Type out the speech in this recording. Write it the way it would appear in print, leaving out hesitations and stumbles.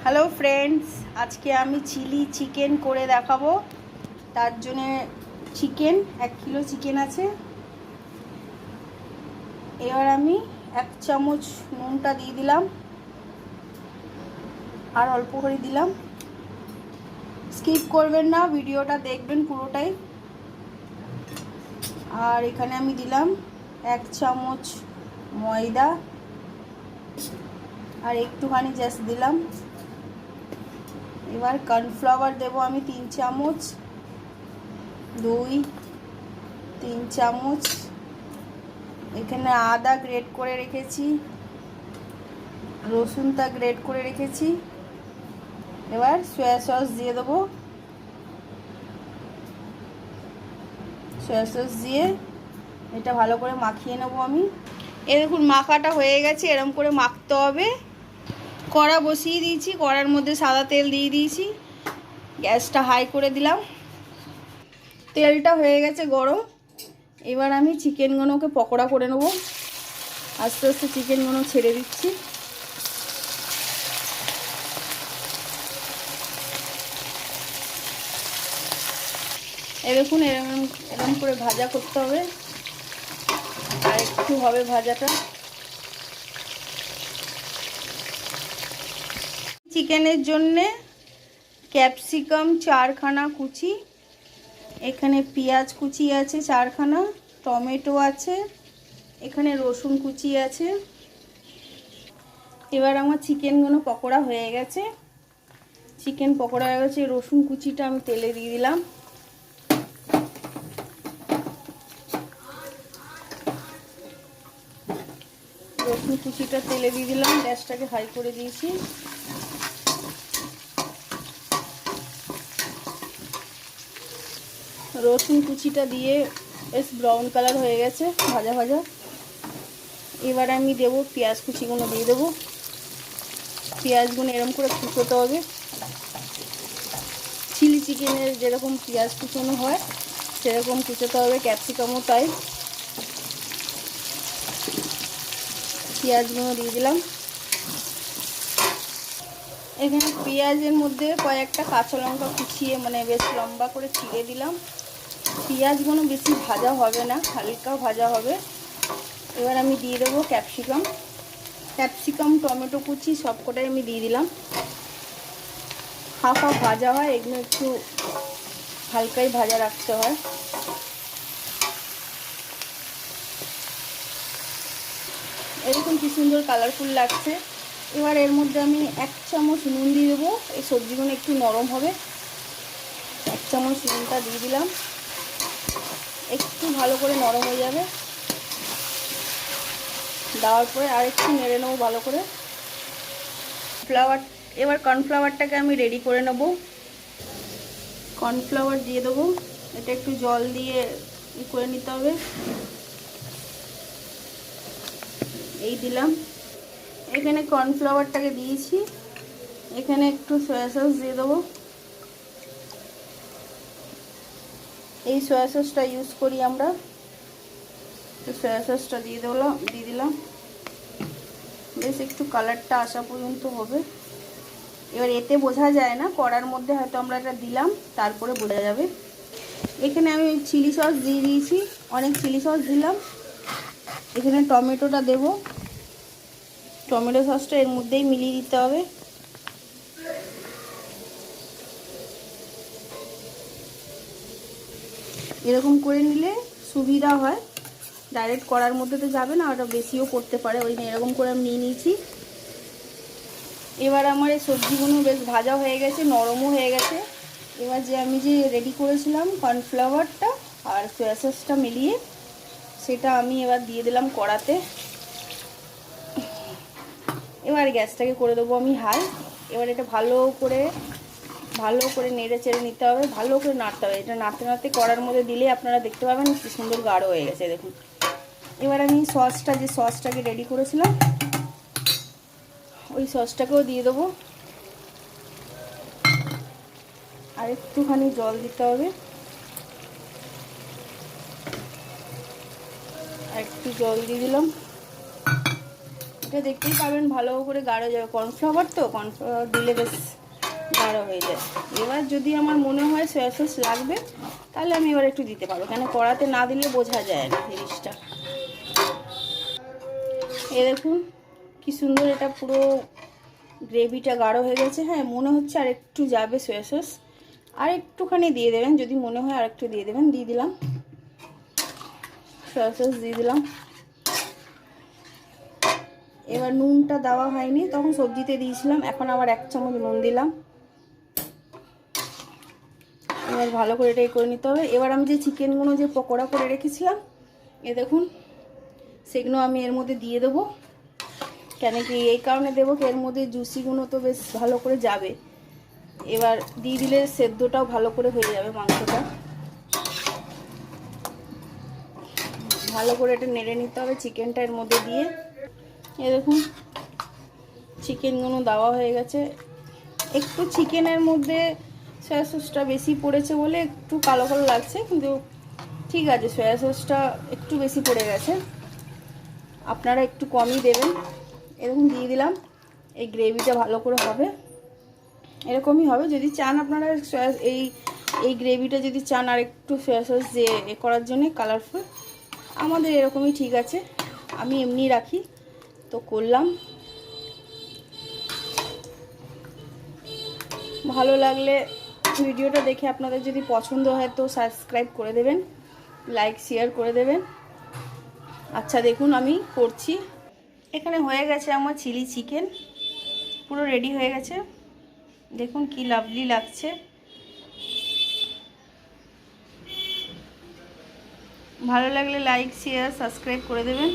Hello friends, আজকে আমি chilli chicken করে দেখাবো। তার জন্য চিকেন 1 কিলো চিকেন আছে। এবার আমি 1 চামচ নুনটা দিয়ে দিলাম, আর অল্প করে দিলাম। স্কিপ করবেন না, ভিডিওটা দেখবেন পুরোটাই। আর এখানে আমি দিলাম 1 চামচ ময়দা, আর একটুখানি জাস্ট দিলাম। এবার কর্নফ্লাওয়ার দেবো আমি 3 চামচ, 2-3 চামচ। এখানে আদা গ্রেট করে রেখেছি, রসুনটা গ্রেট করে রেখেছি। এবার সয়া সস দিয়ে দেবো। সয়া সস দিয়ে এটা ভালো করে মাখিয়ে নেবো আমি। এ দেখুন, মাখাটা হয়ে গেছে। এরকম করে মাখতে হবে। কড়া বসিয়ে দিয়েছি, কড়ার মধ্যে সাদা তেল দিয়ে দিয়েছি, গ্যাসটা হাই করে দিলাম। তেলটা হয়ে গেছে গরম। এবার আমি চিকেনগুলোকে পকোড়া করে নেবো। আস্তে আস্তে চিকেনগুলো ছেড়ে দিচ্ছি। এই দেখুন, এরকম করে ভাজা করতে হবে। আর একটু হবে ভাজাটা। চিকেনের জন্যে ক্যাপসিকাম 4খানা কুচি, এখানে পেঁয়াজ কুচি আছে 4খানা, টমেটো আছে, এখানে রসুন কুচি আছে। এবার আমার চিকেনগুলো পকোড়া হয়ে গেছে। চিকেন পকোড়া হয়ে গেছে। রসুন কুচিটা আমি তেলে দিয়ে দিলাম। রসুন কুচিটা তেলে দিয়ে দিলাম, গ্যাসটাকে হাই করে দিয়েছি। রসুন কুচিটা দিয়ে বেশ ব্রাউন কালার হয়ে গেছে, ভাজা ভাজা। এবার আমি দেবো পেঁয়াজ কুচিগুলো দিয়ে দেবো। পেঁয়াজগুলো এরকম করে কুচোতে হবে, চিলি চিকেনের যেরকম পেঁয়াজ কুচোনো হয় সেরকম কুচোতে হবে। ক্যাপসিকামও তাই। পেঁয়াজগুলো দিয়ে দিলাম। এখানে পেঁয়াজের মধ্যে কয়েকটা কাঁচা লঙ্কা কুচিয়ে বেশ লম্বা করে ছিঁড়ে দিলাম। পেঁয়াজগুলো বেশি ভাজা হবে না, হালকা ভাজা হবে। এবার আমি দিয়ে দেবো ক্যাপসিকাম, টমেটো কুচি সবকটাই আমি দিয়ে দিলাম। হাফ হাফ ভাজা হয়, এগুলো একটু হালকাই ভাজা রাখতে হয়। এরকম কি সুন্দর কালারফুল লাগছে। এবার এর মধ্যে আমি 1 চামচ নুন দিয়ে দেবো। এই সবজিগুলো একটু নরম হবে। 1 চামচ নুনটা দিয়ে দিলাম। একটু ভালো করে নরম হয়ে যাবে। দেওয়ার পরে আর একটু নেড়ে নেবো ভালো করে। এবার কর্নফ্লাওয়ারটাকে আমি রেডি করে নেব। কর্নফ্লাওয়ার দিয়ে দেবো। এটা একটু জল দিয়ে করে নিতে হবে। এই দিলাম। এখানে কর্নফ্লাওয়ারটাকে দিয়েছি। এখানে একটু সয়া সস দিয়ে দেবো। এই সয়া সসটা ইউজ করি আমরা। তো সয়া সসটা দিয়ে দিলাম। বেশ একটু কালারটা আসা পর্যন্ত হবে। এবার এতে বোঝা যায় না, কড়ার মধ্যে হয়তো আমরা এটা দিলাম, তারপরে বোঝা যাবে। এখানে আমি চিলি সস দিয়ে দিয়েছি, অনেক চিলি সস দিলাম। এখানে টমেটোটা দেব। টমেটো সসটা এর মধ্যেই মিলিয়ে দিতে হবে। এরকম করে নিলে সুবিধা হয়, ডাইরেক্ট কড়ার মধ্যে তো যাবে না, ওটা বেশিও পড়তে পারে। ওই জন্য এরকম করে আমি নিয়ে নিয়েছি। এবার আমার এই সবজিগুলো বেশ ভাজা হয়ে গেছে, নরমও হয়ে গেছে। এবার আমি যে রেডি করেছিলাম কর্নফ্লাওয়ারটা আর সয়া সসটা মিলিয়ে, সেটা আমি এবার দিয়ে দিলাম কড়াতে। এবার গ্যাসটাকে করে দেবো আমি হাই। এবার এটা ভালো করে নেড়ে চেড়ে নিতে হবে, ভালো করে নাড়তে হবে। এটা নাড়তে নাড়তে কড়ার মধ্যে দিলে আপনারা দেখতে পাবেন কি সুন্দর গাঢ় হয়ে গেছে, দেখুন। এবার আমি সসটাকে রেডি করেছিলাম, ওই সসটাকেও দিয়ে দেবো। আর একটুখানি জল দিতে হবে। একটু জল দিয়ে দিলাম। এটা দেখতেই পাবেন ভালো করে গাঢ় যাবে, কর্নফ্লাওয়ার তো, কর্নফ্লাওয়ার দিলে বেশ গাঢ় হয়ে যায়। এবার যদি আমার মনে হয় সয়া সস লাগবে তাহলে আমি এবার একটু দিতে পারবো, কেন কড়াতে না দিলে বোঝা যায় না জিনিসটা। এই দেখুন কি সুন্দর এটা পুরো গ্রেভিটা গাঢ় হয়ে গেছে। হ্যাঁ মনে হচ্ছে আর একটু যাবে সয়া সস, আর একটুখানি দিয়ে দেবেন, যদি মনে হয় আর একটু দিয়ে দেবেন। দিয়ে দিলাম সয়া সস, দিয়ে দিলাম। এবার নুনটা দেওয়া হয়নি, তখন সবজিতে দিয়েছিলাম, এখন আবার 1 চামচ নুন দিলাম। এবার ভালো করে এটাই করে নিতে হবে। এবার আমি যে চিকেনগুলো যে পকোড়া করে রেখেছিলাম এ দেখুন, সেগুলো আমি এর মধ্যে দিয়ে দেবো। কেন কি এই কারণে দেবো কি এর মধ্যে জুসিগুলো তো বেশ ভালো করে যাবে। এবার দিয়ে দিলে সেদ্ধটাও ভালো করে হয়ে যাবে মাংসটা। ভালো করে এটা নেড়ে নিতে হবে চিকেনটা এর মধ্যে দিয়ে। এ দেখুন চিকেনগুলো দেওয়া হয়ে গেছে। একটু চিকেনের মধ্যে সয়া সসটা বেশি পড়েছে বলে একটু কালো কালো লাগছে, কিন্তু ঠিক আছে, সয়া সসটা একটু বেশি পড়ে গেছে, আপনারা একটু কমই দেবেন। এরকম দিয়ে দিলাম। এই গ্রেভিটা ভালো করে হবে, এরকমই হবে। যদি চান আপনারা এই গ্রেভিটা যদি চান আর একটু সয়া সস দিয়ে করার জন্য কালারফুল, আমাদের এরকমই ঠিক আছে, আমি এমনি রাখি তো করলাম। ভালো লাগলে ভিডিওটা দেখে আপনাদের যদি পছন্দ হয় তো সাবস্ক্রাইব করে দেবেন, লাইক শেয়ার করে দেবেন। আচ্ছা দেখুন আমি করছি। এখানে হয়ে গেছে আমার চিলি চিকেন, পুরো রেডি হয়ে গেছে। দেখুন কি লাভলি লাগছে। ভালো লাগলে লাইক শেয়ার সাবস্ক্রাইব করে দেবেন।